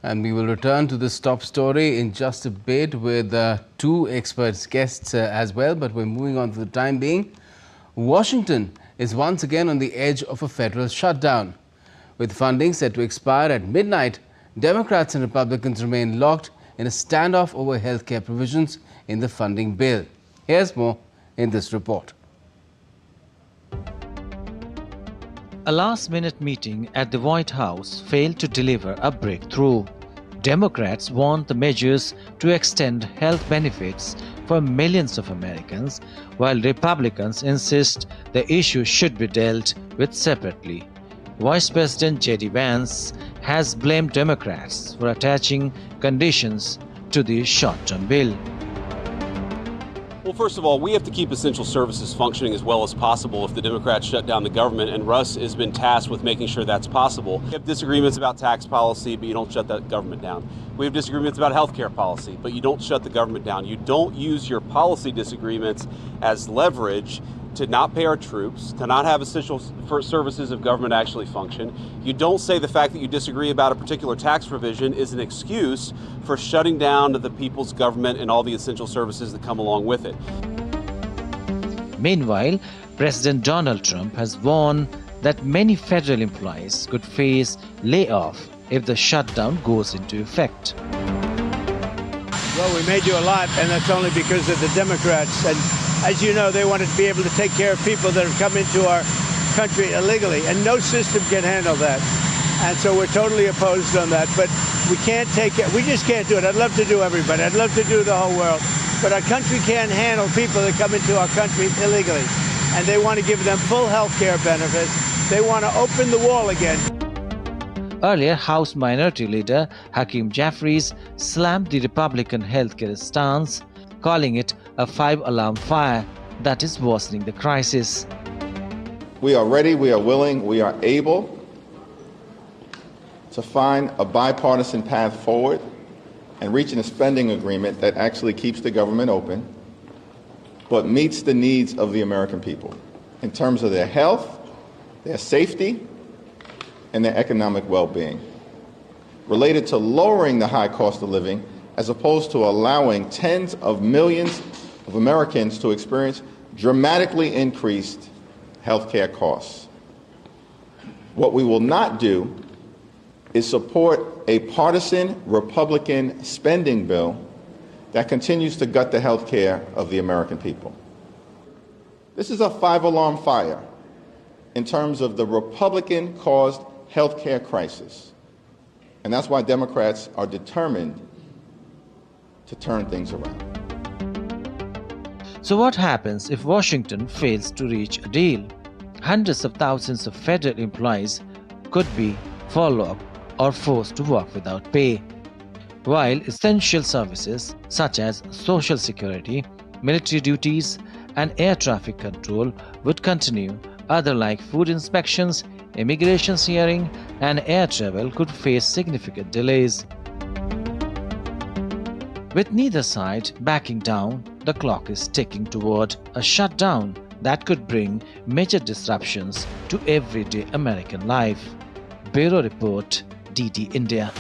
And we will return to this top story in just a bit with two expert guests as well. But we're moving on for the time being. Washington is once again on the edge of a federal shutdown. With funding set to expire at midnight, Democrats and Republicans remain locked in a standoff over healthcare provisions in the funding bill. Here's more in this report. A last-minute meeting at the White House failed to deliver a breakthrough. Democrats want the measures to extend health benefits for millions of Americans, while Republicans insist the issue should be dealt with separately. Vice President J.D. Vance has blamed Democrats for attaching conditions to the short-term bill. Well, first of all, we have to keep essential services functioning as well as possible if the Democrats shut down the government, and Russ has been tasked with making sure that's possible. We have disagreements about tax policy, but you don't shut that government down. We have disagreements about health care policy, but you don't shut the government down. You don't use your policy disagreements as leverage to not pay our troops, to not have essential services of government actually function. You don't say the fact that you disagree about a particular tax provision is an excuse for shutting down the people's government and all the essential services that come along with it. Meanwhile, President Donald Trump has warned that many federal employees could face layoff if the shutdown goes into effect. Well, we may do a lot, and that's only because of the Democrats. And as you know, they want to be able to take care of people that have come into our country illegally, and no system can handle that. And so we're totally opposed on that. But we can't take it. We just can't do it. I'd love to do everybody. I'd love to do the whole world. But our country can't handle people that come into our country illegally. And they want to give them full health care benefits. They want to open the wall again. Earlier, House Minority Leader Hakeem Jeffries slammed the Republican healthcare stance, calling it a five-alarm fire that is worsening the crisis. We are ready, we are willing, we are able to find a bipartisan path forward and reaching a spending agreement that actually keeps the government open, but meets the needs of the American people in terms of their health, their safety, and their economic well-being, related to lowering the high cost of living as opposed to allowing tens of millions of Americans to experience dramatically increased health care costs. What we will not do is support a partisan Republican spending bill that continues to gut the health care of the American people. This is a five-alarm fire in terms of the Republican-caused health care crisis. And that's why Democrats are determined to turn things around. So what happens if Washington fails to reach a deal? Hundreds of thousands of federal employees could be furloughed or forced to work without pay, while essential services such as Social Security, military duties, and air traffic control would continue. Other like food inspections, immigration hearing, and air travel could face significant delays. With neither side backing down, the clock is ticking toward a shutdown that could bring major disruptions to everyday American life. Bureau Report, DD India.